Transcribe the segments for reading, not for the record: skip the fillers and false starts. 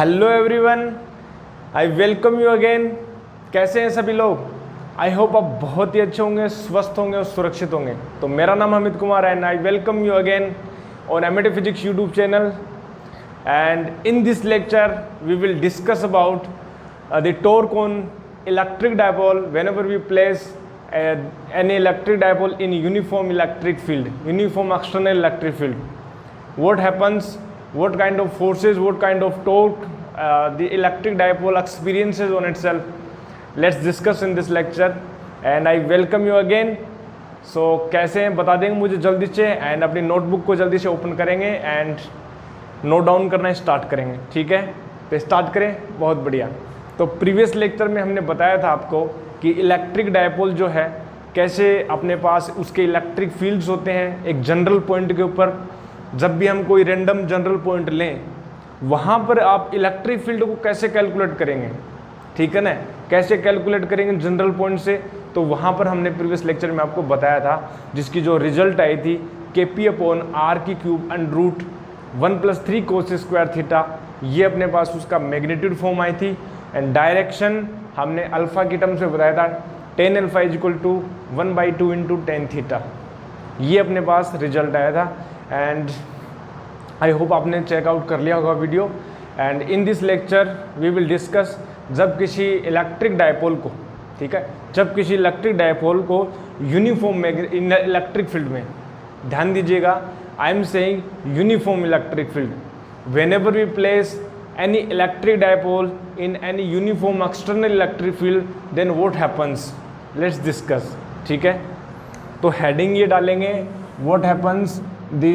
Hello everyone, I welcome you again. कैसे हैं सभी लोग? आई होप आप बहुत ही अच्छे होंगे, स्वस्थ होंगे और सुरक्षित होंगे। तो मेरा नाम अमित कुमार है and I welcome you again on MAT physics YouTube channel. And in this lecture we will discuss about the torque on electric dipole whenever we place an electric dipole in uniform electric field, uniform external electric field. What happens, what kind of forces, what kind of torque the electric dipole experiences on itself. Let's discuss in this lecture and I welcome you again. So कैसे हैं बता देंगे मुझे जल्दी से, and अपनी notebook को जल्दी से ओपन करेंगे एंड नोट डाउन करना स्टार्ट करेंगे। ठीक है, तो स्टार्ट करें। बहुत बढ़िया। तो प्रीवियस लेक्चर में हमने बताया था आपको कि इलेक्ट्रिक डायपोल जो है कैसे अपने पास उसके इलेक्ट्रिक फील्ड्स होते हैं एक जनरल पॉइंट के ऊपर। जब भी हम कोई रैंडम जनरल पॉइंट लें वहाँ पर आप इलेक्ट्रिक फील्ड को कैसे कैलकुलेट करेंगे, ठीक है ना, कैसे कैलकुलेट करेंगे जनरल पॉइंट से। तो वहाँ पर हमने प्रीवियस लेक्चर में आपको बताया था जिसकी जो रिजल्ट आई थी Kp/r³ under root 1+3 cos square theta, ये अपने पास उसका मैग्नीट्यूड फॉर्म आई थी। एंड डायरेक्शन हमने अल्फा की टर्म से बताया था tan अल्फा = 1/2 × tan थीटा, ये अपने पास रिजल्ट आया था। एंड आई होप आपने चेकआउट कर लिया होगा video. And in this lecture we will discuss जब किसी इलेक्ट्रिक डायपोल को, ठीक है, जब किसी इलेक्ट्रिक डायपोल को यूनिफॉर्म इलेक्ट्रिक फील्ड में, ध्यान दीजिएगा, I am saying uniform electric field, whenever we place any electric dipole in any uniform external electric field, then what happens, let's discuss। ठीक है, तो हेडिंग ये डालेंगे what happens the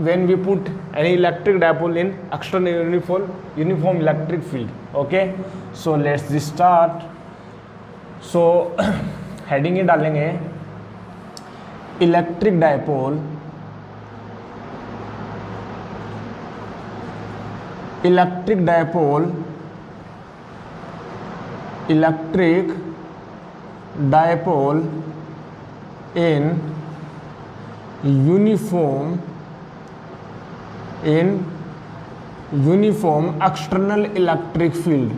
when we put any electric dipole in external uniform electric field। okay, so let's start। so heading ये डालेंगे electric dipole, electric dipole, electric dipole in uniform external electric field,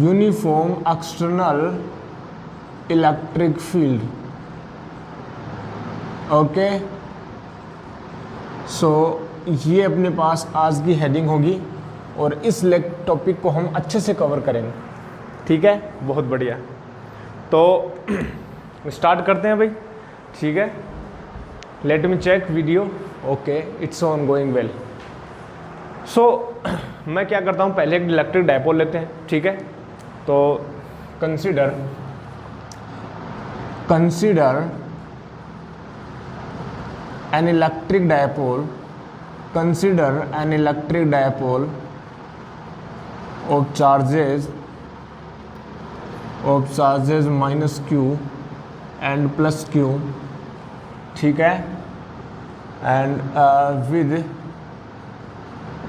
uniform external electric field. Okay, so ये अपने पास आज की heading होगी और इस topic को हम अच्छे से कवर करेंगे। ठीक है, बहुत बढ़िया। तो स्टार्ट करते हैं भाई। ठीक है, let me check video. Okay, it's on going well. So मैं क्या करता हूँ, पहले एक इलेक्ट्रिक डायपोल लेते हैं। ठीक है, तो consider N electric dipole, consider an electric dipole of charges -q and +q, ठीक है, and with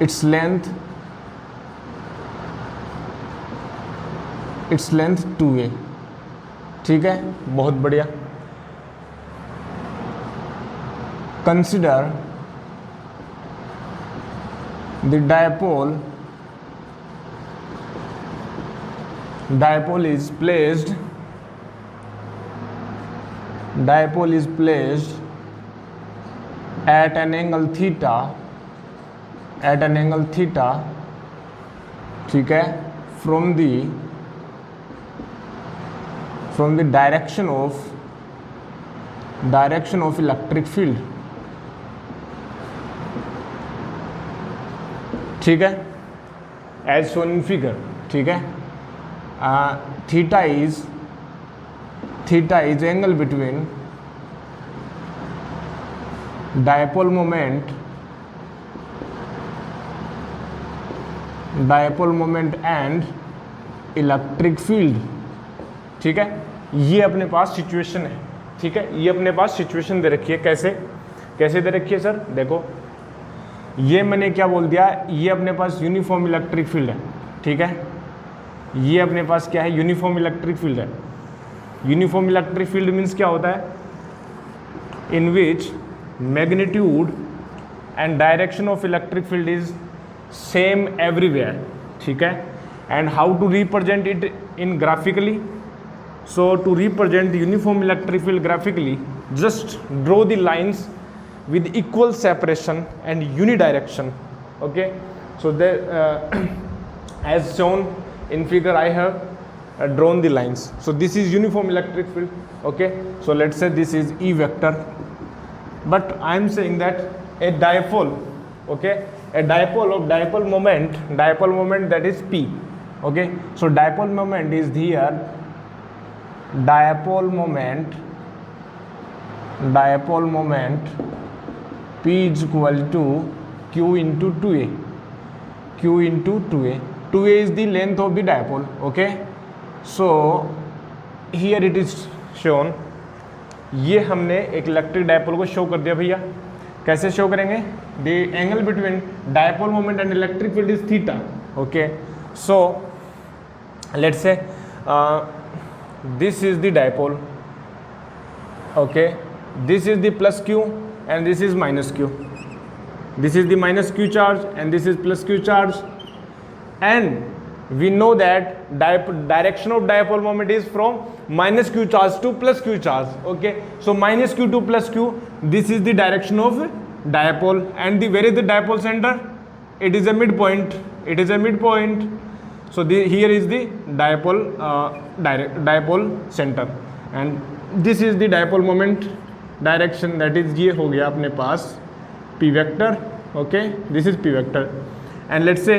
its length 2a। ठीक है, बहुत बढ़िया। Consider the dipole is placed at an angle theta, ठीक है, from the direction of electric field। ठीक है, एज शोन इन फिगर। ठीक है, theta is angle between dipole moment and electric field. ठीक है, ये अपने पास सिचुएशन है। ठीक है, ये अपने पास सिचुएशन दे रखी है। कैसे दे रखी है सर? देखो, ये मैंने क्या बोल दिया, ये अपने पास यूनिफॉर्म इलेक्ट्रिक फील्ड है। ठीक है, ये अपने पास क्या है, यूनिफॉर्म इलेक्ट्रिक फील्ड है। यूनिफॉर्म इलेक्ट्रिक फील्ड मीन्स क्या होता है, in which magnitude and direction of electric field is same everywhere, ठीक है। And how to represent it in graphically? So to represent the uniform electric field graphically, just draw the lines with equal separation and unidirection. Okay, so there as shown in figure I have drawn the lines. So this is uniform electric field. Okay, so let's say this is E vector, but I am saying that a dipole, okay, a dipole of dipole moment that is P. Okay, so dipole moment is here. Dipole moment P is equal to Q into 2a. 2a is the length of the dipole. Okay, so here it is shown. ये हमने एक electric dipole को show कर दिया भैया। कैसे show करेंगे? The angle between dipole moment and electric field is theta. Okay, so let's say this is the dipole. Okay, this is the plus q and this is minus q. This is the minus q charge and this is plus q charge, and we know that direction of dipole moment is from minus q charge to plus q charge. Okay, so minus q to plus q, this is the direction of dipole, and where is the dipole center? It is a midpoint. So here is the dipole center, and this is the dipole moment direction, that is ये हो गया अपने पास p vector. Okay, this is p vector, and let's say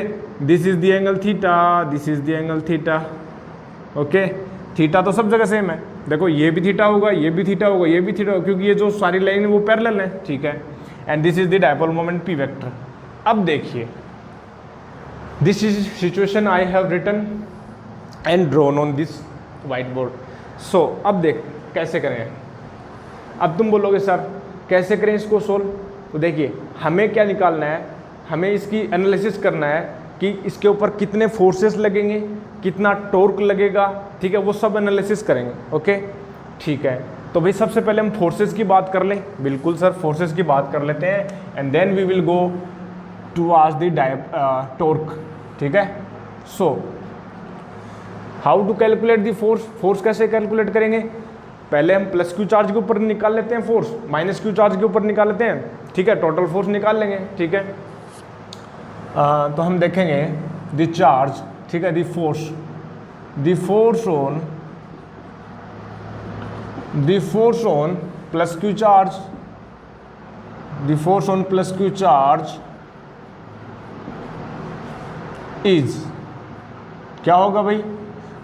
this is the angle theta, this is the angle theta. Okay, theta तो सब जगह same है। देखो ये भी थीटा होगा, ये भी थीटा होगा, ये भी थीटा होगा, क्योंकि ये जो सारी लाइन है वो पैरेलल है, ठीक है। And this is the dipole moment p vector. अब देखिए, this is situation I have written and drawn on this whiteboard. So अब देख कैसे करें। अब तुम बोलोगे सर कैसे करें इसको सोल्व? तो देखिए, हमें क्या निकालना है, हमें इसकी एनालिसिस करना है कि इसके ऊपर कितने फोर्सेस लगेंगे, कितना टॉर्क लगेगा, ठीक है, वो सब एनालिसिस करेंगे। ओके, ठीक है। तो भाई सबसे पहले हम फोर्सेस की बात कर लें। बिल्कुल सर, फोर्सेस की बात कर लेते हैं, and then we will go towards the torque, ठीक है। So how to calculate the force कैसे कैलकुलेट करेंगे? पहले हम प्लस क्यू चार्ज के ऊपर निकाल लेते हैं फोर्स, माइनस क्यू चार्ज के ऊपर निकाल लेते हैं, ठीक है, टोटल फोर्स निकाल लेंगे, ठीक है। तो हम देखेंगे द चार्ज, ठीक है, the force on plus Q charge, the force on plus Q charge is, क्या होगा भाई?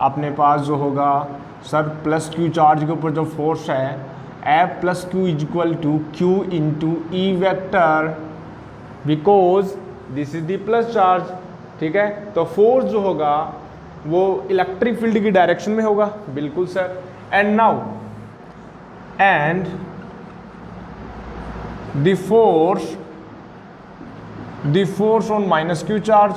अपने पास जो होगा सर प्लस क्यू चार्ज के ऊपर जो फोर्स है, F plus Q is equal to Q into E vector, because this is the plus charge, ठीक है। तो फोर्स जो होगा वो इलेक्ट्रिक फील्ड की डायरेक्शन में होगा। बिल्कुल sir. And now the force on minus Q charge,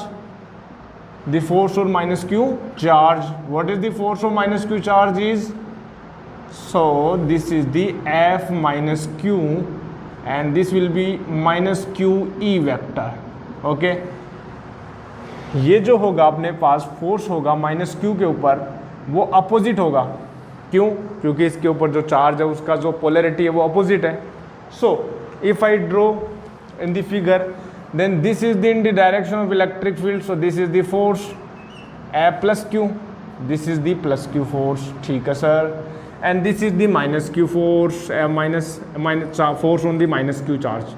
the force on minus q charge, what is the force on minus q charge is? So this is the f minus q, and this will be minus q e vector. Okay, ये जो होगा अपने पास force होगा minus q के ऊपर, वो opposite होगा। क्यों? क्योंकि इसके ऊपर जो चार्ज है उसका जो पोलैरिटी है वो अपोजिट है। So if I draw in the figure, then this is in the direction of electric field, so this is the force F plus Q, this is the plus Q force, ठीक है sir, and this is the minus Q force, minus force on the minus Q charge,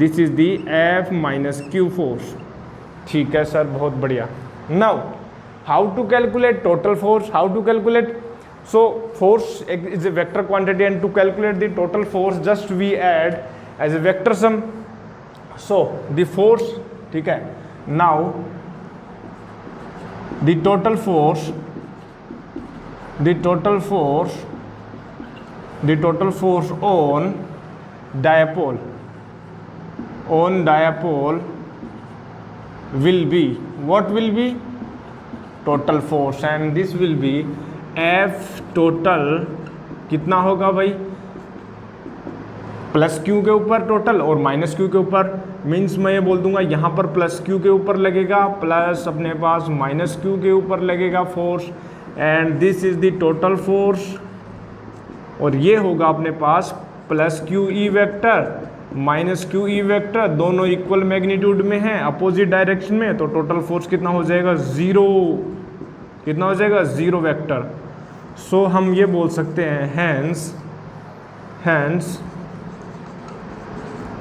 this is the F minus Q force, ठीक है sir, बहुत बढ़िया। Now how to calculate total force? How to calculate? So force is a vector quantity, and to calculate the total force just we add as a vector sum. So the force, ठीक है, now the total force on dipole will be, what will be? Total force, and this will be F total, कितना होगा भाई? Plus Q के ऊपर total और minus Q के ऊपर मीन्स मैं ये बोल दूंगा यहाँ पर प्लस क्यू के ऊपर लगेगा, प्लस अपने पास माइनस क्यू के ऊपर लगेगा force, and this is the total force, और ये होगा अपने पास plus Q E vector minus Q E vector, दोनों इक्वल मैग्नीट्यूड में हैं, अपोजिट डायरेक्शन में, तो टोटल फोर्स कितना हो जाएगा 0, कितना हो जाएगा 0 वेक्टर। सो हम ये बोल सकते हैं हैंस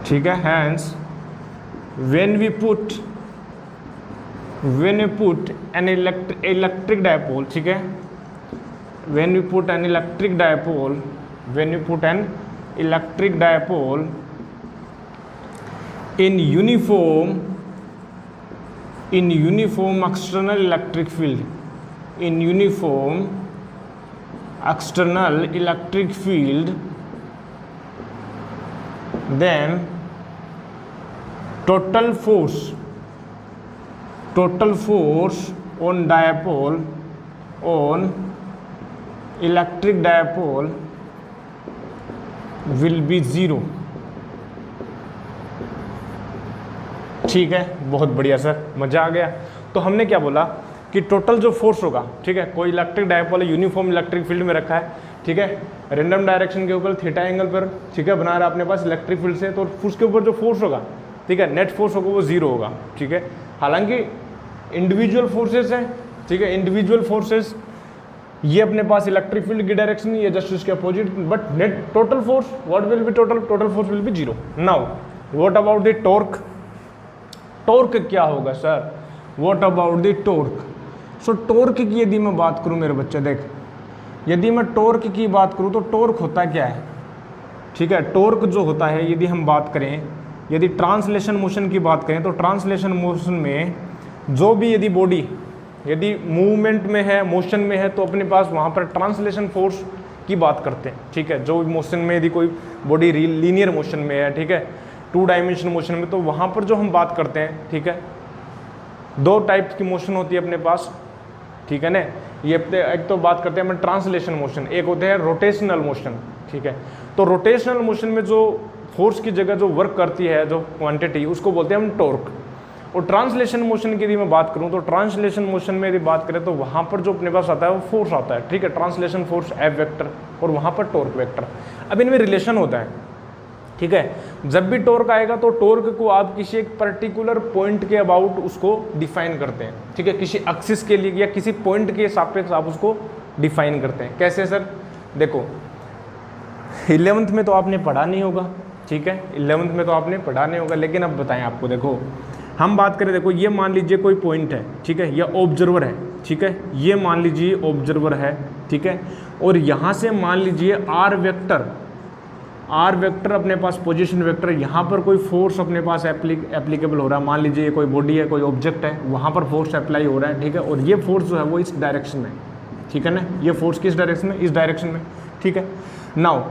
ठीक है, hence when we put an electric dipole, ठीक है, when we put an electric dipole in uniform external electric field, in uniform external electric field, then total force on dipole, on electric dipole will be 0। ठीक है, बहुत बढ़िया sir, मज़ा आ गया। तो हमने क्या बोला कि टोटल जो फोर्स होगा, ठीक है, कोई electric dipole uniform electric field में रखा है, ठीक है, रेंडम डायरेक्शन के ऊपर थीटा एंगल पर, ठीक है, बना रहा है अपने पास इलेक्ट्रिक फील्ड से, तो उसके ऊपर जो फोर्स होगा, ठीक है, नेट फोर्स होगा वो 0 होगा, ठीक है। हालांकि इंडिविजुअल फोर्सेस हैं, ठीक है, इंडिविजुअल फोर्सेस ये अपने पास इलेक्ट्रिक फील्ड की डायरेक्शन ये जस्ट इसके opposite, but net total force what will be total force will be 0। Now what about the torque, torque क्या होगा sir, what about the torque. So torque की यदि मैं बात करूं मेरे बच्चे, देख यदि मैं टॉर्क की बात करूं तो टॉर्क होता क्या है, ठीक है, टॉर्क जो होता है यदि हम बात करें, यदि ट्रांसलेशन मोशन की बात करें तो ट्रांसलेशन मोशन में जो भी यदि बॉडी यदि मूवमेंट में है, मोशन में है, तो अपने पास वहाँ पर ट्रांसलेशन फोर्स की बात करते हैं, ठीक है। जो मोशन में यदि कोई बॉडी लीनियर मोशन में है, ठीक है, 2 डायमेंशन मोशन में, तो वहाँ पर जो हम बात करते हैं, ठीक है, 2 टाइप की मोशन होती है अपने पास, ठीक है ना। ये एक तो बात करते हैं हम ट्रांसलेशन मोशन, एक होते हैं रोटेशनल मोशन, ठीक है। तो रोटेशनल मोशन में जो फोर्स की जगह जो वर्क करती है, जो क्वांटिटी, उसको बोलते हैं हम टॉर्क। और ट्रांसलेशन मोशन की यदि मैं बात करूं तो ट्रांसलेशन मोशन में यदि बात करें तो वहाँ पर जो अपने पास आता है वो फोर्स आता है, ठीक है, ट्रांसलेशन फोर्स एफ वेक्टर, और वहाँ पर टॉर्क वेक्टर। अब इनमें रिलेशन होता है, ठीक है। जब भी टॉर्क आएगा तो टॉर्क को आप किसी एक पर्टिकुलर पॉइंट के अबाउट उसको डिफाइन करते हैं, ठीक है, किसी एक्सिस के लिए या किसी पॉइंट के सापेक्ष आप उसको डिफाइन करते हैं। कैसे सर, देखो 11th में तो आपने पढ़ा नहीं होगा, ठीक है, 11th में तो आपने पढ़ा नहीं होगा, लेकिन अब बताएं आपको। देखो हम बात करें, देखो ये मान लीजिए कोई पॉइंट है, ठीक है, या ऑब्जर्वर है, ठीक है, ये मान लीजिए ऑब्जर्वर है, ठीक है, और यहाँ से मान लीजिए आर वेक्टर अपने पास पोजीशन वेक्टर, यहाँ पर कोई फोर्स अपने पास एप्लीकेबल हो रहा है। मान लीजिए ये कोई बॉडी है, कोई ऑब्जेक्ट है, वहाँ पर फोर्स अप्लाई हो रहा है, ठीक है, और ये फोर्स जो है वो इस डायरेक्शन में, ठीक है ना, ये फोर्स किस डायरेक्शन में, इस डायरेक्शन में, ठीक है। Now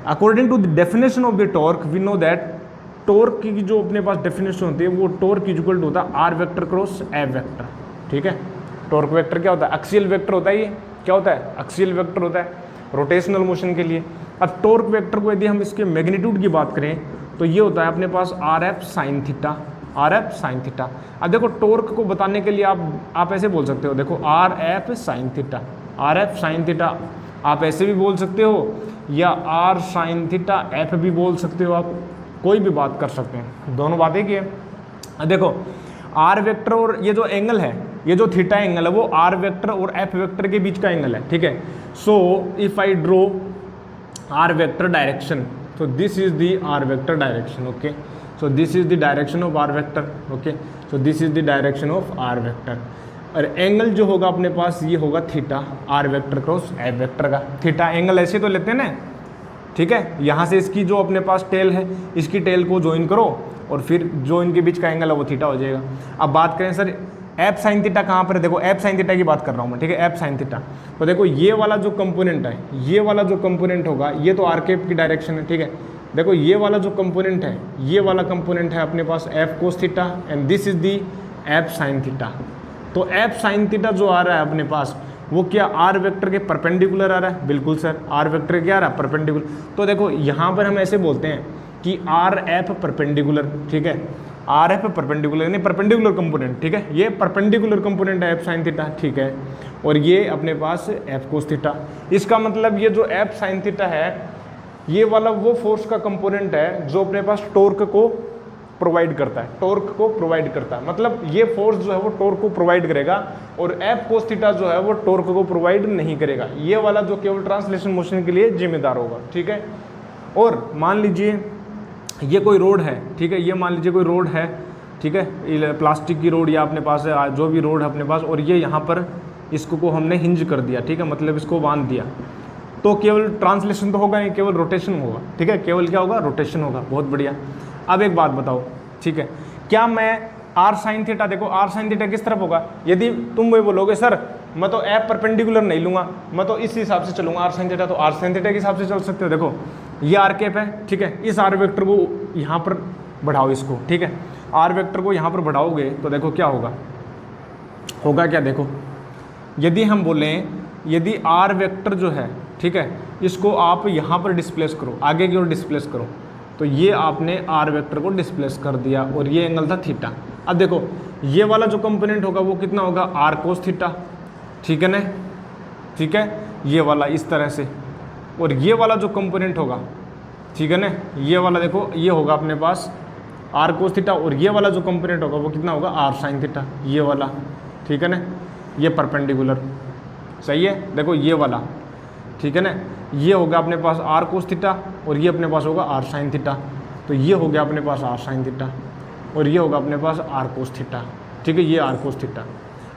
according to the definition of the torque we know that torque की जो अपने पास डेफिनेशन होती है वो टॉर्क इक्वल टू होता है R vector cross F vector, ठीक है। टॉर्क वेक्टर क्या होता है, एक्सियल वेक्टर होता है, ये क्या होता है, एक्सियल वेक्टर होता है रोटेशनल मोशन के लिए। अब टॉर्क वेक्टर को यदि हम इसके मैग्नीट्यूड की बात करें तो ये होता है अपने पास R F sine theta, R F sine theta. अब देखो टॉर्क को बताने के लिए आप ऐसे बोल सकते हो, देखो are F sine theta, R F sine theta आप ऐसे भी बोल सकते हो, या आर साइन थीटा एफ भी बोल सकते हो, आप कोई भी बात कर सकते हैं, दोनों बातें की है। देखो आर वेक्टर और ये जो एंगल है, ये जो थीटा एंगल है वो आर वेक्टर और एफ वेक्टर के बीच का एंगल है, ठीक है। So if I draw R vector direction, so this is the r vector direction, okay, so this is the direction of r vector, okay, so this is the direction of r vector। और angle जो होगा अपने पास ये होगा theta, R vector cross F vector का। Theta angle ऐसे तो लेते हैं ना, ठीक है, यहाँ से इसकी जो अपने पास टेल है, इसकी टेल को ज्वाइन करो और फिर जो इनके बीच का एंगल है वो थीटा हो जाएगा। अब बात करें सर एफ साइन थीटा कहाँ पर है, देखो एफ साइन थीटा की बात कर रहा हूँ मैं, ठीक है, एफ साइन थीटा। तो देखो ये वाला जो कंपोनेंट है, ये वाला जो कंपोनेंट होगा ये तो आर केप की डायरेक्शन है, ठीक है। देखो ये वाला जो कंपोनेंट है, ये वाला कंपोनेंट है अपने पास F cos theta and this is the F sine theta. तो एफ साइन थीटा जो आ रहा है अपने पास वो क्या आर वेक्टर के परपेंडिकुलर आ रहा है, बिल्कुल सर, आर वेक्टर क्या आ रहा है, परपेंडिकुलर। तो देखो यहाँ पर हम ऐसे बोलते हैं कि आर एफ परपेंडिकुलर, ठीक है, आर एफ परपेंडिकुलर यानी परपेंडिकुलर कंपोनेंट, ठीक है, ये परपेंडिकुलर कंपोनेंट है एफ साइन थीटा, ठीक है, और ये अपने पास एफ कोस थीटा। इसका मतलब ये जो एफ साइन थीटा है ये वाला वो फोर्स का कंपोनेंट है जो अपने पास टॉर्क को प्रोवाइड करता है, टॉर्क को प्रोवाइड करता है, मतलब ये फोर्स जो है वो टॉर्क को प्रोवाइड करेगा, और एफ कोस थीटा जो है वो टॉर्क को प्रोवाइड नहीं करेगा, ये वाला जो केवल ट्रांसलेशन मोशन के लिए जिम्मेदार होगा, ठीक है। और मान लीजिए ये कोई रोड है, ठीक है, ये मान लीजिए कोई रोड है, ठीक है, प्लास्टिक की रोड या अपने पास है जो भी रोड है अपने पास, और ये यहाँ पर इसको को हमने हिंज कर दिया, ठीक है, मतलब इसको बांध दिया, तो केवल ट्रांसलेशन तो होगा नहीं, केवल रोटेशन होगा, ठीक है, केवल क्या होगा, रोटेशन होगा। बहुत बढ़िया। अब एक बात बताओ, ठीक है, क्या मैं आर साइन थीटा, देखो आर साइन थीटा किस तरफ होगा, यदि तुम वही बोलोगे सर मैं तो एफ परपेंडिकुलर नहीं लूंगा, मैं तो इस हिसाब से चलूंगा आर साइन थीटा, तो आर साइन थीटा के हिसाब से चल सकते हो। देखो ये आर कैप है, ठीक है, इस आर वेक्टर को यहाँ पर बढ़ाओ इसको, ठीक है, आर वेक्टर को यहाँ पर बढ़ाओगे तो देखो क्या होगा, होगा क्या, देखो यदि हम बोलें यदि आर वेक्टर जो है, ठीक है, इसको आप यहाँ पर डिस्प्लेस करो, आगे की ओर डिस्प्लेस करो, तो ये आपने आर वेक्टर को डिस्प्लेस कर दिया और ये एंगल था थीटा। अब देखो ये वाला जो कंपोनेंट होगा वो कितना होगा, आर कोस थीटा, ठीक है ना, ठीक है, ये वाला इस तरह से, और ये वाला जो कंपोनेंट होगा, ठीक है ना, ये वाला देखो ये होगा अपने पास आर कोस थीटा, और ये वाला जो कंपोनेंट होगा वो कितना होगा, आर साइन थीटा, ये वाला, ठीक है ना, ये परपेंडिकुलर, सही है। देखो ये वाला, ठीक है ना, ये होगा अपने पास आर कोस थीटा और ये अपने पास होगा आर साइन थीटा, तो ये हो गया अपने पास आर साइन थीटा और ये होगा अपने पास आर कोस थीटा, ठीक है, ये आर कोस थीटा।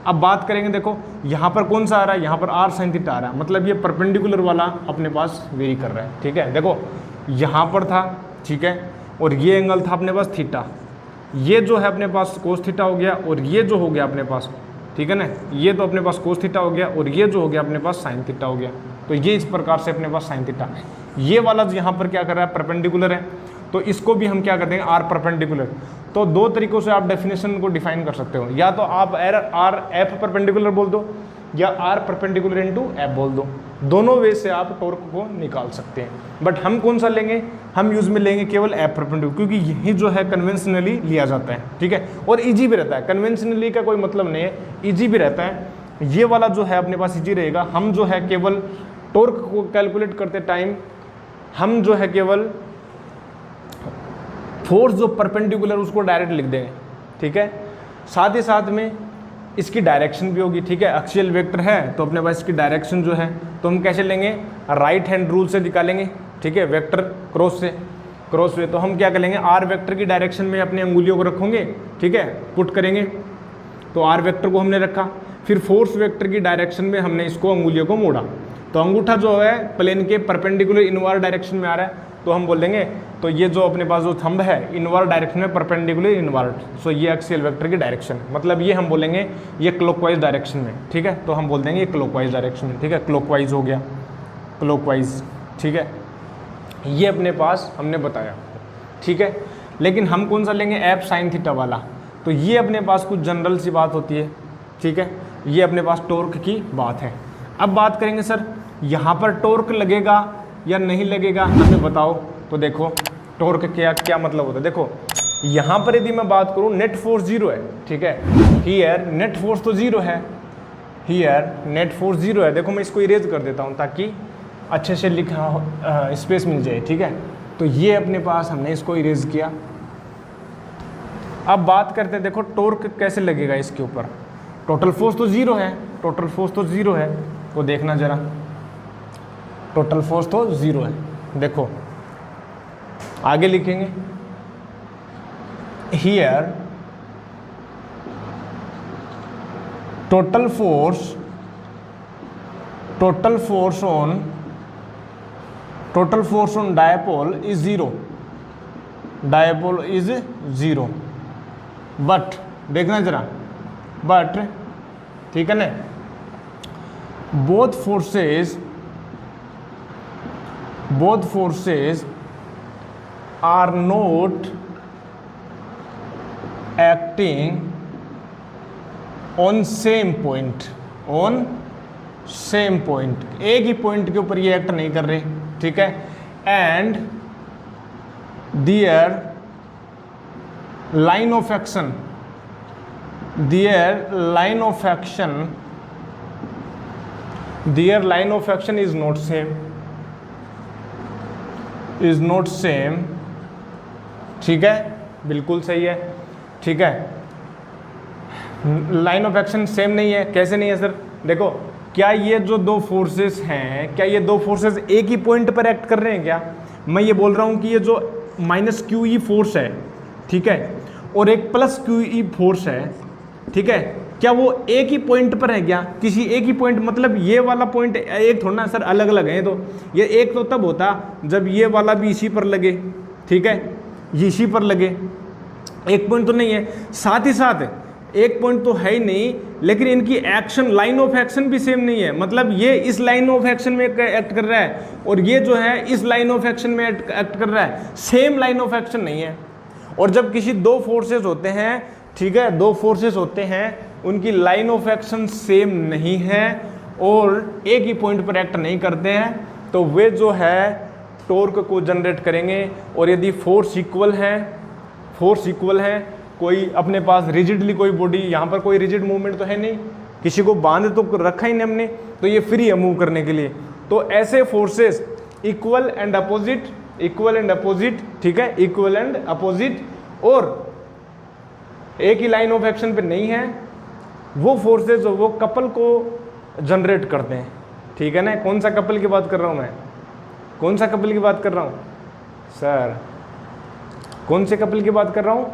अब बात करेंगे, देखो यहाँ पर कौन सा आ रहा है, यहाँ पर आर साइन थीटा आ रहा है, मतलब ये परपेंडिकुलर वाला अपने पास वेरी कर रहा है, ठीक है। देखो यहाँ पर था, ठीक है, और ये एंगल था अपने पास थीटा, ये जो है अपने पास कोस थीटा हो गया, और ये जो हो गया अपने पास, ठीक है ना, ये तो अपने पास कोस थीटा हो गया, और ये जो हो गया अपने पास साइन थीटा हो गया, तो ये इस प्रकार से अपने पास साइन थीटा। ये वाला यहाँ पर क्या कर रहा है, परपेंडिकुलर है, तो इसको भी हम क्या कर देंगे, आर परपेंडिकुलर। तो दो तरीकों से आप डेफिनेशन को डिफाइन कर सकते हो, या तो आप आर एफ परपेंडिकुलर बोल दो या आर परपेंडिकुलर इनटू एफ बोल दो, दोनों वे से आप टॉर्क को निकाल सकते हैं। बट हम कौन सा लेंगे, हम यूज में लेंगे केवल एफ परपेंडिकुलर, क्योंकि यही जो है कन्वेंशनली लिया जाता है, ठीक है, और इजी भी रहता है। कन्वेंशनली का कोई मतलब नहीं है, इजी भी रहता है, ये वाला जो है अपने पास इजी रहेगा। हम जो है केवल टॉर्क को कैलकुलेट करते टाइम हम जो है केवल फोर्स जो परपेंडिकुलर उसको डायरेक्ट लिख देंगे, ठीक है, साथ ही साथ में इसकी डायरेक्शन भी होगी, ठीक है, एक्सियल वेक्टर है तो अपने पास इसकी डायरेक्शन जो है तो हम कैसे लेंगे, राइट हैंड रूल से निकालेंगे, ठीक है, वेक्टर क्रॉस से, तो हम क्या करेंगे, आर वेक्टर की डायरेक्शन में अपने अंगुलियों को रखोगे, ठीक है, पुट करेंगे, तो आर वेक्टर को हमने रखा, फिर फोर्स वेक्टर की डायरेक्शन में हमने इसको अंगुलियों को मोड़ा, तो अंगूठा जो है प्लेन के परपेंडिकुलर इनवर्ड डायरेक्शन में आ रहा है, तो हम बोल देंगे तो ये जो अपने पास जो थंब है इनवर्ड डायरेक्शन में परपेंडिकुलर इनवर्ड, सो ये एक्सियल वेक्टर की डायरेक्शन, मतलब ये हम बोलेंगे ये क्लॉकवाइज डायरेक्शन में, ठीक है, तो हम बोल देंगे ये क्लॉकवाइज डायरेक्शन में, ठीक है, क्लॉकवाइज हो गया, क्लॉकवाइज, ठीक है, ये अपने पास हमने बताया, ठीक है। लेकिन हम कौन सा लेंगे, एफ साइन थीटा वाला, तो ये अपने पास कुछ जनरल सी बात होती है, ठीक है, ये अपने पास टॉर्क की बात है। अब बात करेंगे सर यहाँ पर टॉर्क लगेगा या नहीं लगेगा, हमें बताओ। तो देखो टॉर्क क्या मतलब होता है, देखो यहाँ पर यदि मैं बात करूँ नेट फोर्स 0 है, ठीक है, हियर नेट फोर्स तो 0 है, हियर नेट फोर्स 0 है। देखो मैं इसको इरेज कर देता हूँ ताकि अच्छे से लिखा स्पेस मिल जाए, ठीक है, तो ये अपने पास हमने इसको इरेज किया। अब बात करते हैं, देखो टॉर्क कैसे लगेगा इसके ऊपर, टोटल फोर्स तो 0 है, टोटल फोर्स तो 0 है, तो देखना जरा, टोटल फोर्स तो 0 है, देखो आगे लिखेंगे, here total force on dipole is 0, dipole is 0, but देखना जरा, बट ठीक है ना, both forces are not acting on same point, एक ही पॉइंट के ऊपर ये एक्ट नहीं कर रहे, ठीक है, their line of action, their line of action, their line of action is not same, is not same, ठीक है, बिल्कुल सही है, ठीक है। लाइन ऑफ एक्शन सेम नहीं है, कैसे नहीं है सर? देखो, क्या ये जो दो फोर्सेस हैं, क्या ये दो फोर्सेस एक ही पॉइंट पर एक्ट कर रहे हैं क्या? मैं ये बोल रहा हूँ कि ये जो माइनस क्यू ई फोर्स है, ठीक है, और एक प्लस क्यू ई फोर्स है, ठीक है, क्या वो एक ही पॉइंट पर है क्या? किसी एक ही पॉइंट, मतलब ये वाला पॉइंट एक थोड़ा ना सर, अलग अलग है। तो ये एक तो तब होता जब ये वाला भी इसी पर लगे, ठीक है, ये इसी पर लगे, एक पॉइंट तो नहीं है। साथ ही साथ एक पॉइंट तो है ही नहीं, लेकिन इनकी एक्शन, लाइन ऑफ एक्शन भी सेम नहीं है। मतलब ये इस लाइन ऑफ एक्शन में एक्ट कर रहा है और ये जो है इस लाइन ऑफ एक्शन में एक्ट कर रहा है, सेम लाइन ऑफ एक्शन नहीं है। और जब किसी दो फोर्सेस होते हैं, ठीक है, दो फोर्सेस होते हैं, उनकी लाइन ऑफ एक्शन सेम नहीं है और एक ही पॉइंट पर एक्ट नहीं करते हैं, तो वे जो है टॉर्क को जनरेट करेंगे। और यदि फोर्स इक्वल है, कोई अपने पास रिजिडली कोई बॉडी, यहाँ पर कोई रिजिड मूवमेंट तो है नहीं, किसी को बांध तो रखा ही नहीं हमने, तो ये फ्री है मूव करने के लिए। तो ऐसे फोर्सेस इक्वल एंड अपोजिट, ठीक है, इक्वल एंड अपोजिट, और एक ही लाइन ऑफ एक्शन पे नहीं है, वो फोर्सेस वो कपल को जनरेट करते हैं, ठीक है ना। कौन सा कपल की बात कर रहा हूँ मैं? कौन सा कपल की बात कर रहा हूँ सर? कौन से कपल की बात कर रहा हूँ?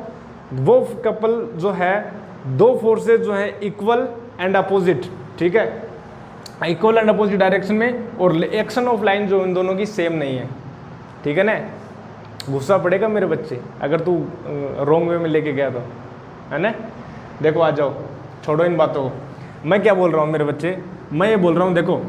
वो कपल जो है, दो फोर्सेस जो है इक्वल एंड अपोजिट, ठीक है, इक्वल एंड अपोजिट डायरेक्शन में, और एक्शन ऑफ लाइन जो इन दोनों की सेम नहीं है, ठीक है ना। गुस्सा पड़ेगा मेरे बच्चे अगर तू रॉन्ग वे में लेके गया तो, है ना। देखो आ जाओ, छोड़ो इन बातों को। मैं क्या बोल रहा हूँ मेरे बच्चे? मैं ये बोल रहा हूँ, देखो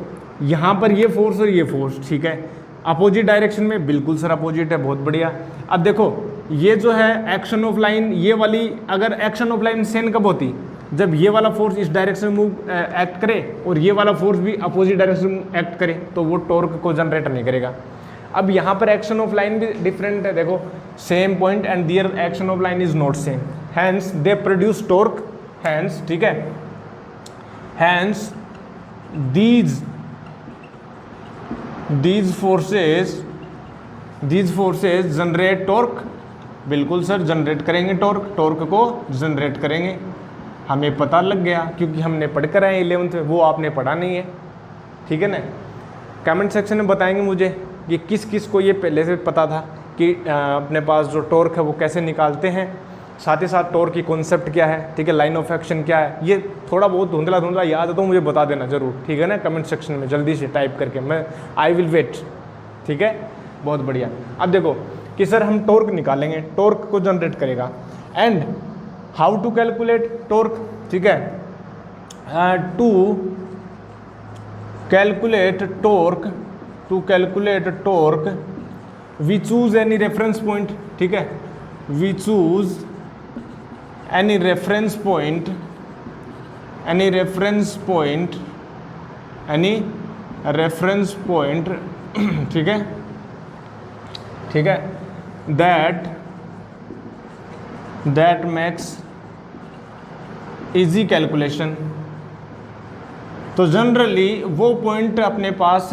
यहाँ पर ये फोर्स और ये फोर्स, ठीक है, अपोजिट डायरेक्शन में, बिल्कुल सर अपोजिट है, बहुत बढ़िया। अब देखो ये जो है एक्शन ऑफ लाइन, ये वाली अगर एक्शन ऑफ लाइन सेम कब होती? जब ये वाला फोर्स इस डायरेक्शन में मूव एक्ट करे और ये वाला फोर्स भी अपोजिट डायरेक्शन में एक्ट करे, तो वो टॉर्क को जनरेट नहीं करेगा। अब यहाँ पर एक्शन ऑफ लाइन भी डिफरेंट है, देखो same point and there action of line is not same, hence they produce torque, hence, ठीक है, hence these forces generate torque. बिल्कुल सर, जनरेट करेंगे टॉर्क को जनरेट करेंगे। हमें पता लग गया क्योंकि हमने पढ़ कर आए 11th में, वो आपने पढ़ा नहीं है, ठीक है ना। कमेंट सेक्शन में बताएंगे मुझे कि किस किस को ये पहले से पता था कि अपने पास जो टॉर्क है वो कैसे निकालते हैं, साथ ही साथ टॉर्क की कॉन्सेप्ट क्या है, ठीक है, लाइन ऑफ एक्शन क्या है। ये थोड़ा बहुत धुंधला याद है तो मुझे बता देना ज़रूर, ठीक है ना, कमेंट सेक्शन में जल्दी से टाइप करके, मैं आई विल वेट, ठीक है, बहुत बढ़िया। अब देखो कि सर हम टॉर्क निकालेंगे, टॉर्क को जनरेट करेगा, and how to calculate torque, ठीक है, to calculate torque we choose any reference point, ठीक है, we choose any reference point, ठीक है, that makes easy calculation। तो जनरली वो पॉइंट अपने पास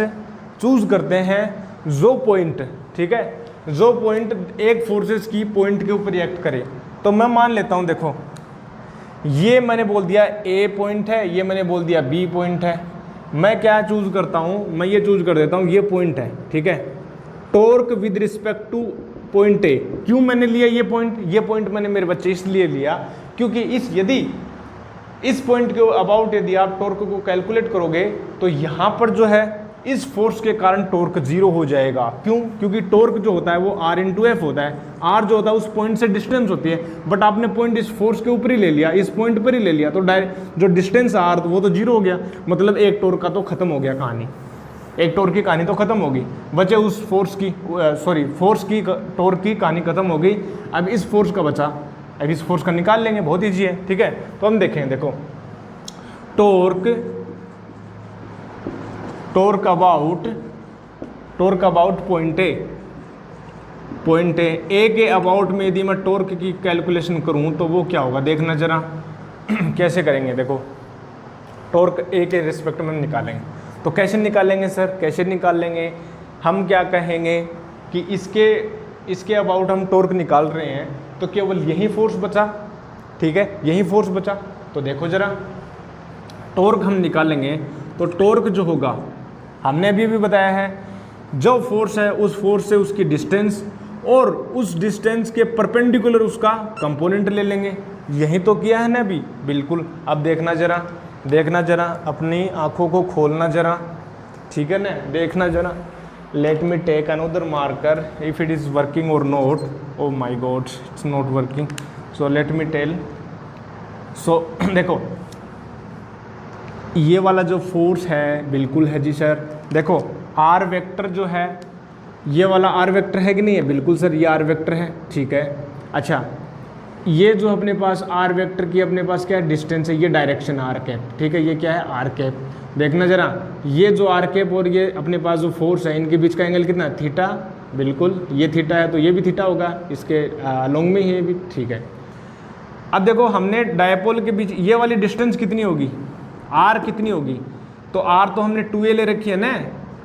चूज करते हैं जो पॉइंट, ठीक है, जो पॉइंट एक फोर्सेस की पॉइंट के ऊपर रिएक्ट करे। तो मैं मान लेता हूं, देखो ये मैंने बोल दिया ए पॉइंट है, ये मैंने बोल दिया बी पॉइंट है। मैं क्या चूज करता हूं? मैं ये चूज कर देता हूं ये पॉइंट है, ठीक है, torque with respect two point A. क्यों मैंने लिया ये पॉइंट मैंने मेरे बच्चे इसलिए लिया क्योंकि यदि इस पॉइंट के अबाउट यदि आप टॉर्क को कैलकुलेट करोगे तो यहाँ पर जो है इस फोर्स के कारण टॉर्क 0 हो जाएगा। क्यों? क्योंकि टॉर्क जो होता है वो R इंटू एफ होता है। R जो होता है उस पॉइंट से डिस्टेंस होती है, बट आपने पॉइंट इस फोर्स के ऊपर ही ले लिया, इस पॉइंट पर ही ले लिया, तो डायरेक्ट जो डिस्टेंस R वो तो 0 हो गया। मतलब एक टॉर्क का तो खत्म हो गया कहानी, एक टॉर्क की कहानी तो खत्म होगी, बचे उस फोर्स की टॉर्क की कहानी खत्म हो गई। अब इस फोर्स का बचा, अब इस फोर्स का निकाल लेंगे, बहुत ईजी है, ठीक है। तो हम देखें, देखो torque about point A, point A के अबाउट में यदि मैं टॉर्क की कैलकुलेशन करूं तो वो क्या होगा, देखना जरा कैसे करेंगे। देखो टॉर्क ए के रिस्पेक्ट में हम निकालेंगे, तो कैसे निकालेंगे सर, कैसे निकाल लेंगे, हम क्या कहेंगे कि इसके अबाउट हम टॉर्क निकाल रहे हैं तो केवल यही फोर्स बचा, ठीक है, यही फोर्स बचा। तो देखो जरा टॉर्क हम निकालेंगे तो टॉर्क जो होगा हमने अभी भी बताया है, जो फोर्स है उस फोर्स से उसकी डिस्टेंस और उस डिस्टेंस के परपेंडिकुलर उसका कंपोनेंट ले लेंगे। यही तो किया है ना अभी, बिल्कुल। अब देखना जरा अपनी आंखों को खोलना जरा, ठीक है ना, देखना जरा। Let me take another marker if it is working और not. Oh my god, it's not working, so let me tell. So देखो ये वाला जो फोर्स है, बिल्कुल है जी सर। देखो आर वेक्टर जो है, ये वाला आर वेक्टर है कि नहीं है, बिल्कुल सर ये आर वेक्टर है, ठीक है। अच्छा ये जो अपने पास आर वेक्टर की अपने पास क्या है, डिस्टेंस है, ये डायरेक्शन आर कैप, ठीक है, ये क्या है आर कैप। देखना जरा ये जो आर कैप और ये अपने पास जो फोर्स है इनके बीच का एंगल कितना, थीटा, बिल्कुल ये थीटा है तो ये भी थीटा होगा, इसके लॉन्ग में ही ये भी, ठीक है। अब देखो हमने डायपोल के बीच ये वाली डिस्टेंस कितनी होगी, आर कितनी होगी, तो आर तो हमने 2a ले रखी है ना।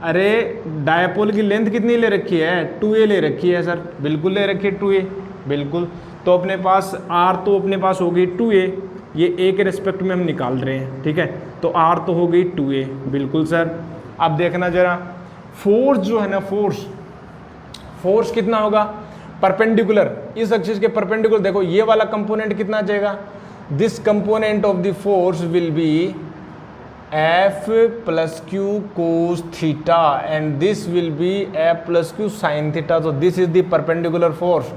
अरे डायपोल की लेंथ कितनी ले रखी है, 2a ले रखी है सर, बिल्कुल ले रखी है 2a, बिल्कुल। तो अपने पास आर तो अपने पास हो गई 2a, ये a के रिस्पेक्ट में हम निकाल रहे हैं, ठीक है, तो आर तो हो गई 2a, बिल्कुल सर। अब देखना जरा फोर्स जो है ना, फोर्स कितना होगा, परपेंडिकुलर, इस एक्सिस के परपेंडिकुलर। देखो ये वाला कंपोनेंट कितना आ जाएगा, this component of the force will be F plus Q cos theta and this will be F plus Q sin theta. So this is the perpendicular force,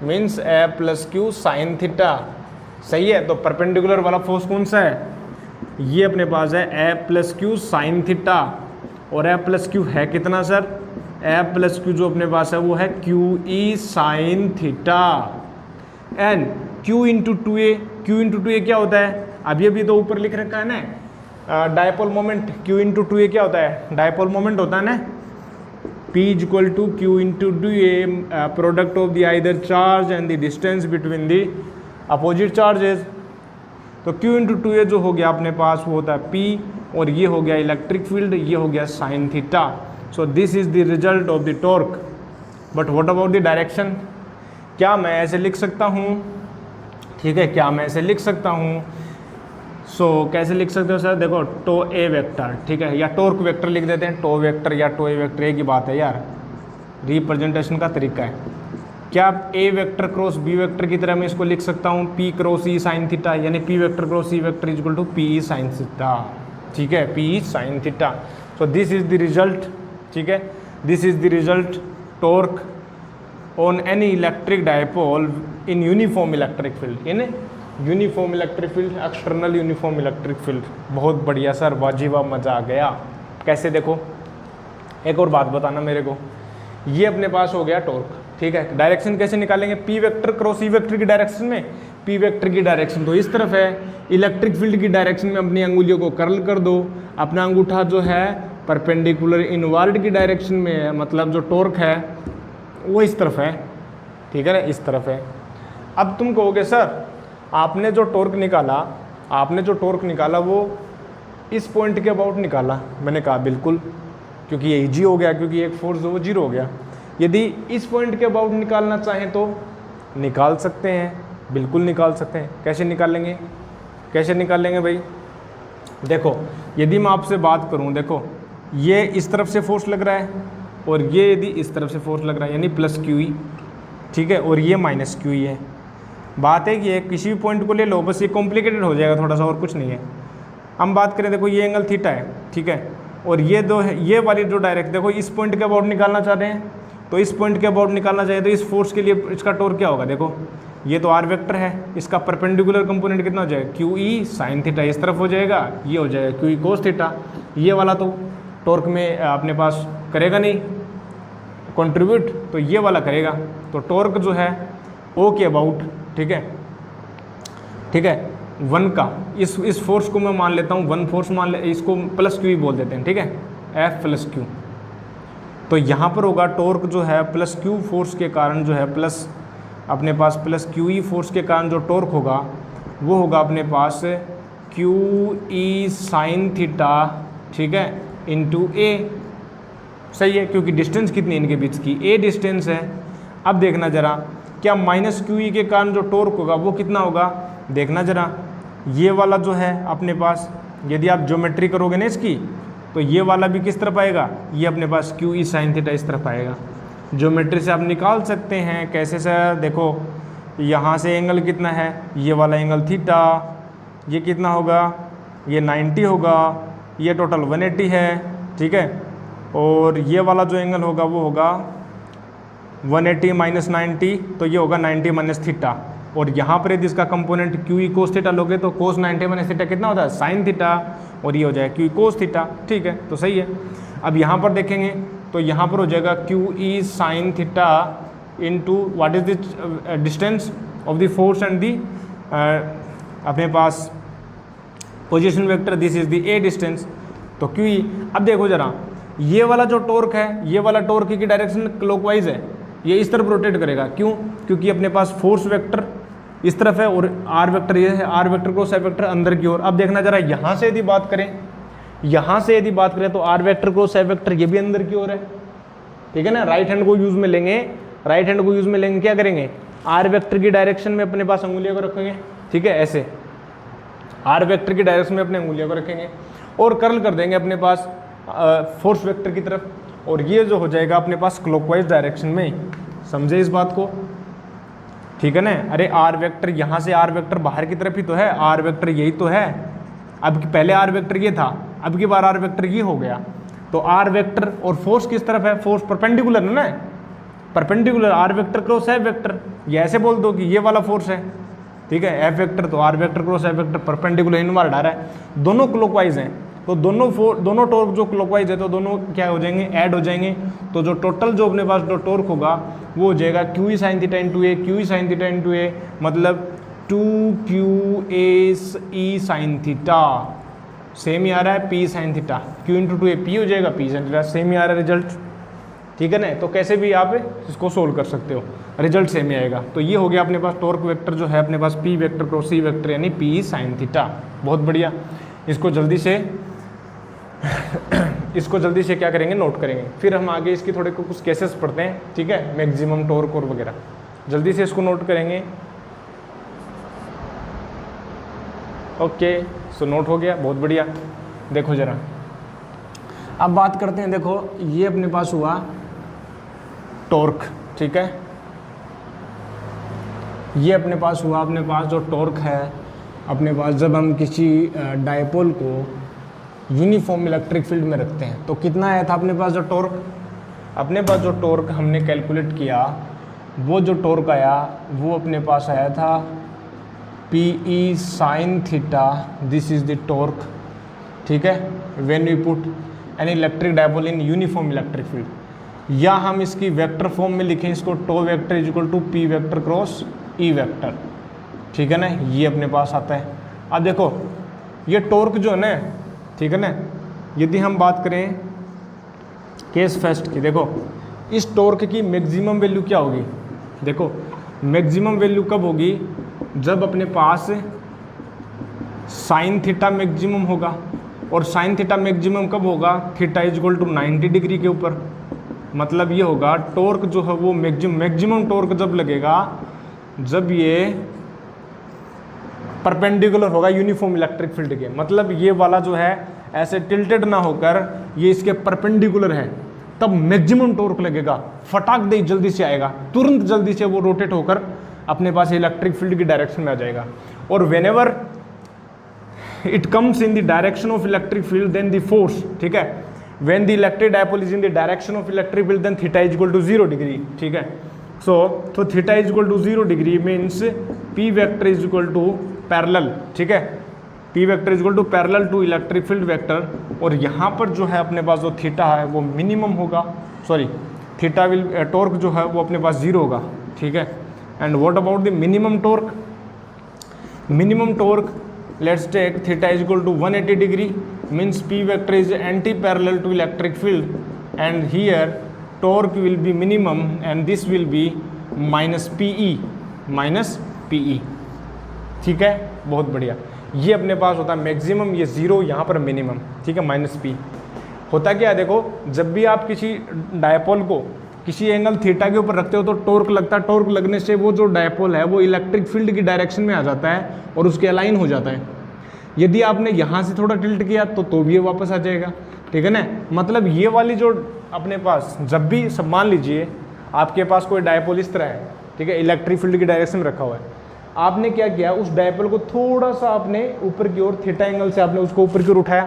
means F plus Q sin theta. सही है, तो perpendicular वाला force कौन सा है, ये अपने पास है F plus Q sin theta, और F plus Q है कितना सर, F plus Q जो अपने पास है वो है QE sin theta and Q into 2A, Q into 2A क्या होता है, अभी तो ऊपर लिख रखा है ना, dipole moment. Q into 2A क्या होता है, डायपोल मोमेंट होता है ना, P is equal to Q into 2A product of the either charge and the distance between the opposite charges. तो Q इंटू 2A जो हो गया अपने पास वो होता है P, और ये हो गया इलेक्ट्रिक फील्ड, ये हो गया sign theta. So this is the result of the torque. But what about the direction, क्या मैं ऐसे लिख सकता हूँ, ठीक है, क्या मैं ऐसे लिख सकता हूँ, सो कैसे लिख सकते हो सर, देखो टो ए वेक्टर, ठीक है, या टॉर्क वेक्टर लिख देते हैं, टो वेक्टर या टो ए वेक्टर एक ही बात है यार, रिप्रेजेंटेशन का तरीका है। क्या A vector cross B vector की तरह मैं इसको लिख सकता हूँ P cross E sine theta, यानी P vector cross E vector is equal to P E sine theta, ठीक है, P E sine theta. So this is the result, ठीक है, this is the result torque on any electric dipole in uniform electric field, in uniform electric field, external uniform electric field. बहुत बढ़िया sir, वाजिबा, मज़ा आ गया। कैसे, देखो एक और बात बताना मेरे को, ये अपने पास हो गया टॉर्क, ठीक है, डायरेक्शन कैसे निकालेंगे, P vector cross E vector की डायरेक्शन में, पी वेक्टर की डायरेक्शन तो इस तरफ है, इलेक्ट्रिक फील्ड की डायरेक्शन में अपनी अंगुलियों को कर्ल कर दो, अपना अंगूठा जो है परपेंडिकुलर इनवर्ड की डायरेक्शन में है, मतलब जो टॉर्क है वो इस तरफ है, ठीक है ना, इस तरफ है। अब तुम कहोगे सर आपने जो टॉर्क निकाला वो इस पॉइंट के अबाउट निकाला, मैंने कहा बिल्कुल, क्योंकि ये इजी हो गया, क्योंकि एक फोर्स वो जीरो हो गया। यदि इस पॉइंट के अबाउट निकालना चाहें तो निकाल सकते हैं, बिल्कुल निकाल सकते हैं। कैसे निकालेंगे भाई, देखो यदि मैं आपसे बात करूं, देखो ये इस तरफ से फोर्स लग रहा है और ये यदि इस तरफ से फोर्स लग रहा है, यानी प्लस QE, ठीक है, और ये माइनस QE है। बात है कि ये किसी भी पॉइंट को ले लो, बस ये कॉम्प्लिकेटेड हो जाएगा थोड़ा सा, और कुछ नहीं है। हम बात करें, देखो ये एंगल थीटा है, ठीक है, और ये दो है, ये वाली जो डायरेक्ट, देखो इस पॉइंट के अबाउट निकालना चाह रहे हैं, तो इस पॉइंट के अबाउट निकालना चाहिए, तो इस फोर्स के लिए इसका टॉर्क क्या होगा, देखो ये तो आर वेक्टर है, इसका परपेंडिकुलर कंपोनेंट कितना हो जाएगा, QE साइन थीटा, इस तरफ हो जाएगा, ये हो जाएगा QE कोस थीटा। ये वाला तो टॉर्क में अपने पास करेगा नहीं कंट्रीब्यूट, तो ये वाला करेगा। तो टॉर्क जो है O के अबाउट, ठीक है, 1 का, इस फोर्स को मैं मान लेता हूँ 1 फोर्स मान ले, इसको प्लस Q बोल देते हैं, ठीक है, F प्लस Q, तो यहाँ पर होगा टॉर्क जो है प्लस क्यू फोर्स के कारण जो है प्लस अपने पास प्लस क्यू ई फोर्स के कारण जो टॉर्क होगा वो होगा अपने पास क्यू ई साइन थीटा, ठीक है, इंटू ए। सही है, क्योंकि डिस्टेंस कितनी इनके बीच की, ए डिस्टेंस है। अब देखना जरा, क्या माइनस क्यू ई के कारण जो टॉर्क होगा वो कितना होगा, देखना जरा। ये वाला जो है अपने पास, यदि आप ज्योमेट्री करोगे ना इसकी, तो ये वाला भी किस तरफ आएगा, ये अपने पास क्यू ई साइन थीटा इस तरफ आएगा। ज्योमेट्री से आप निकाल सकते हैं। कैसे सर, देखो यहाँ से एंगल कितना है, ये वाला एंगल थीटा, ये कितना होगा, ये 90 होगा, ये टोटल 180 है, ठीक है। और ये वाला जो एंगल होगा वो होगा 180 माइनस 90, तो ये होगा 90 माइनस थीटा। और यहाँ पर यदि इसका component Q E cos theta लोगे तो कोस 90 माइनस थीटा कितना होता है, साइन थीटा, और ये हो जाएगा क्यू ई कोस थीटा, ठीक है। तो सही है। अब यहाँ पर देखेंगे तो यहाँ पर हो जाएगा Q E sine theta into what is the distance of the force and the अपने पास position vector, this is the a distance. तो क्यू ई, अब देखो जरा, ये वाला जो टॉर्क है, ये वाला टॉर्क की डायरेक्शन क्लॉकवाइज है, ये इस तरफ रोटेट करेगा। क्यों, क्योंकि अपने पास फोर्स वेक्टर इस तरफ है और आर वेक्टर ये है, R vector cross F vector अंदर की ओर। अब देखना जरा, यहाँ से यदि बात करें, यहाँ से यदि बात करें तो R vector cross F vector ये भी अंदर की ओर है, ठीक है ना। राइट हैंड को यूज में लेंगे, राइट हैंड को यूज में लेंगे, क्या करेंगे, आर वेक्टर की डायरेक्शन में अपने पास अंगुलियों को रखेंगे, ठीक है, ऐसे आर वेक्टर की डायरेक्शन में अपने अंगुलियों को रखेंगे और कर्ल कर देंगे अपने पास फोर्स वेक्टर की तरफ, और ये जो हो जाएगा अपने पास क्लॉकवाइज डायरेक्शन में। समझे इस बात को, ठीक है ना। अरे आर वेक्टर, यहाँ से आर वेक्टर बाहर की तरफ ही तो है, आर वेक्टर यही तो है। अब पहले आर वेक्टर ये था, अब की बार आर वेक्टर ये हो गया। तो आर वेक्टर और फोर्स किस तरफ है, फोर्स परपेंडिकुलर है ना, perpendicular R vector cross F vector. ये ऐसे बोल दो कि ये वाला फोर्स है, ठीक है, एफ वेक्टर, तो R vector cross F vector perpendicular inward आ रहा है, दोनों क्लॉकवाइज हैं। तो दोनों टॉर्क जो क्लॉकवाइज है तो दोनों क्या हो जाएंगे, ऐड हो जाएंगे। तो जो टोटल जो अपने पास जो टॉर्क होगा वो हो जाएगा Q E sine theta into A, Q E sine theta into A, मतलब 2 QE साइन थीटा, सेम ही आ रहा है P sine theta, Q into 2 A P हो जाएगा, पी साइन थीटा, सेम ही आ रहा है रिजल्ट, ठीक है ना। तो कैसे भी आप इसको सोल्व कर सकते हो, रिजल्ट सेम ही आएगा। तो ये हो गया अपने पास टॉर्क वेक्टर जो है अपने पास P vector cross C vector यानी पी साइन थीटा। बहुत बढ़िया, इसको जल्दी से क्या करेंगे, नोट करेंगे। फिर हम आगे इसकी थोड़े कुछ केसेस पढ़ते हैं, ठीक है, मैक्सिमम टॉर्क और वगैरह, जल्दी से इसको नोट करेंगे। ओके, सो नोट हो गया, बहुत बढ़िया। देखो जरा, अब बात करते हैं, देखो ये अपने पास हुआ टॉर्क, ठीक है, ये अपने पास हुआ, अपने पास जो टॉर्क है अपने पास, जब हम किसी डायपोल को यूनिफॉर्म इलेक्ट्रिक फील्ड में रखते हैं तो कितना आया था अपने पास जो टॉर्क, अपने पास जो टॉर्क हमने कैलकुलेट किया, वो जो टॉर्क आया वो अपने पास आया था PE sine theta, this is the torque, ठीक है, when we put an electric dipole in uniform electric field. या हम इसकी वेक्टर फॉर्म में लिखें इसको, tau vector is equal to P vector cross E vector, ठीक है ना, ये अपने पास आता है। अब देखो ये टॉर्क जो है ना, ठीक है ना, यदि हम बात करें केस फर्स्ट की, देखो इस टॉर्क की मैक्सिमम वैल्यू क्या होगी, देखो मैक्सिमम वैल्यू कब होगी, जब अपने पास साइन थीटा मैक्सिमम होगा, और साइन थीटा मैक्सिमम कब होगा, theta is equal to 90 degree के ऊपर। मतलब ये होगा टॉर्क जो है वो मैक्सिमम टॉर्क जब लगेगा जब ये परपेंडिकुलर होगा यूनिफॉर्म इलेक्ट्रिक फील्ड के, मतलब ये वाला जो है ऐसे टिल्टेड ना होकर ये इसके परपेंडिकुलर है, तब मैक्सिमम टॉर्क लगेगा, फटाक दे जल्दी से आएगा, तुरंत जल्दी से वो रोटेट होकर अपने पास इलेक्ट्रिक फील्ड की डायरेक्शन में आ जाएगा। और whenever it comes in the direction of electric field then the force, ठीक है, when the electric dipole is in the direction of electric field then theta is equal to 0 degree, ठीक है। तो theta is equal to 0 degree means P vector is equal to parallel, ठीक है, P vector is equal to parallel to electric field vector. और यहाँ पर जो है अपने पास जो थीटा है वो मिनिमम होगा, सॉरी थीटा विल टॉर्क जो है वो अपने पास 0 होगा, ठीक है। And what about the minimum torque, minimum torque let's take theta is equal to 180 degree means P vector is anti parallel to electric field and here torque will be minimum and this will be minus PE। ठीक है, बहुत बढ़िया। ये अपने पास होता है maximum, ये 0 यहाँ पर मिनिमम, ठीक है, माइनस P। होता क्या है, देखो जब भी आप किसी डायपोल को किसी एंगल थीटा के ऊपर रखते हो तो टॉर्क लगता है। टॉर्क लगने से वो जो डायपोल है वो इलेक्ट्रिक फील्ड की डायरेक्शन में आ जाता है और उसके अलाइन हो जाता है। यदि आपने यहाँ से थोड़ा टिल्ट किया तो भी ये वापस आ जाएगा, ठीक है ना। मतलब ये वाली जो अपने पास जब भी, सब मान लीजिए आपके पास कोई डायपोल इस तरह है, ठीक है, इलेक्ट्रिक फील्ड की डायरेक्शन में रखा हुआ है। आपने क्या किया, उस डायपोल को थोड़ा सा आपने ऊपर की ओर थीटा एंगल से आपने उसको ऊपर की ओर उठाया,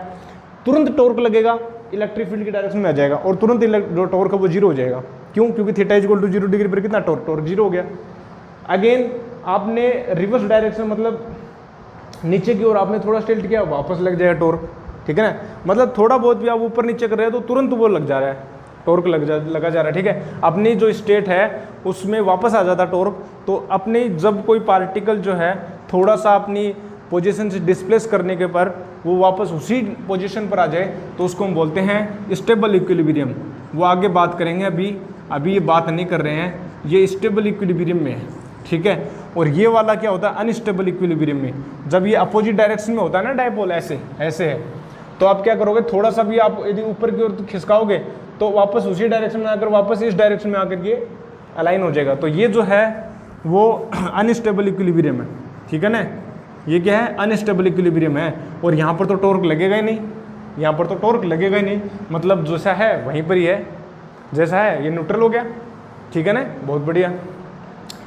तुरंत टॉर्क लगेगा, इलेक्ट्रिक फील्ड की डायरेक्शन में आ जाएगा और तुरंत जो टॉर्क है वो 0 हो जाएगा। क्यों? क्योंकि थीटा इक्वल टू 0 डिग्री पर कितना टॉर्क 0 हो गया। अगेन आपने रिवर्स डायरेक्शन, मतलब नीचे की ओर आपने थोड़ा टिल्ट किया, वापस लग जाएगा टॉर्क, ठीक है ना। मतलब थोड़ा बहुत भी आप ऊपर नीचे कर रहे हैं तो तुरंत वो लग जा रहा है, टॉर्क लगा जा रहा है, ठीक है। अपनी जो स्टेट है उसमें वापस आ जाता है टॉर्क। तो अपनी जब कोई पार्टिकल जो है थोड़ा सा अपनी पोजीशन से डिस्प्लेस करने के पर वो वापस उसी पोजीशन पर आ जाए तो उसको हम बोलते हैं स्टेबल इक्विलिब्रियम। वो आगे बात करेंगे, अभी ये बात नहीं कर रहे हैं, ये स्टेबल इक्विलिब्रियम में है, ठीक है। और ये वाला क्या होता है, अनस्टेबल इक्विलिब्रियम में। जब ये अपोजिट डायरेक्शन में होता है ना डायपोल, ऐसे है, तो आप क्या करोगे, थोड़ा सा भी आप यदि ऊपर की ओर खिसकाओगे तो वापस उसी डायरेक्शन में आकर वापस इस डायरेक्शन में आकर ये अलाइन हो जाएगा। तो ये जो है वो अनस्टेबल इक्विलिब्रियम है, ठीक है ना। ये क्या है, अनस्टेबल इक्विलिब्रियम है। और यहाँ पर तो टॉर्क लगेगा ही नहीं, यहाँ पर तो टॉर्क लगेगा ही नहीं, मतलब जैसा है वहीं पर ही है, जैसा है ये न्यूट्रल हो गया, ठीक है ना, बहुत बढ़िया।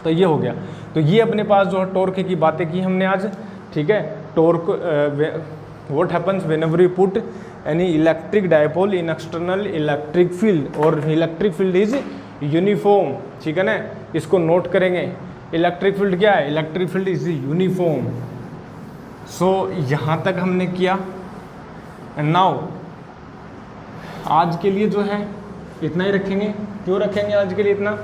तो ये हो गया। तो ये अपने पास जो है टॉर्क की बातें की हमने आज, ठीक है। Torque what happens whenever you put any electric dipole in external electric field और electric field is uniform, ठीक है ना, इसको नोट करेंगे। इलेक्ट्रिक फील्ड क्या है, इलेक्ट्रिक फील्ड इज यूनिफॉर्म। सो यहाँ तक हमने किया। एंड नाउ आज के लिए जो है इतना ही रखेंगे। क्यों रखेंगे आज के लिए इतना,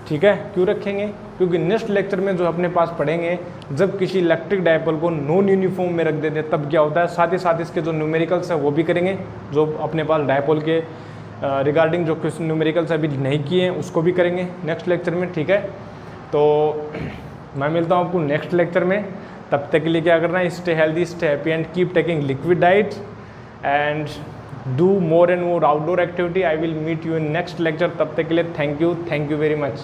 ठीक है, क्यों रखेंगे, क्योंकि नेक्स्ट लेक्चर में जो अपने पास पढ़ेंगे, जब किसी इलेक्ट्रिक डायपोल को नॉन यूनिफॉर्म में रख देते हैं तब क्या होता है, साथ ही साथ इसके जो न्यूमेरिकल्स है वो भी करेंगे, जो अपने पास डायपोल के रिगार्डिंग जो कुछ न्यूमेरिकल्स अभी नहीं किए हैं उसको भी करेंगे नेक्स्ट लेक्चर में, ठीक है। तो मैं मिलता हूँ आपको नेक्स्ट लेक्चर में। तब तक के लिए क्या करना है, stay healthy, stay happy and keep taking liquid diet and do more and more outdoor activity. I will meet you in next lecture. तब तक के लिए थैंक यू वेरी मच।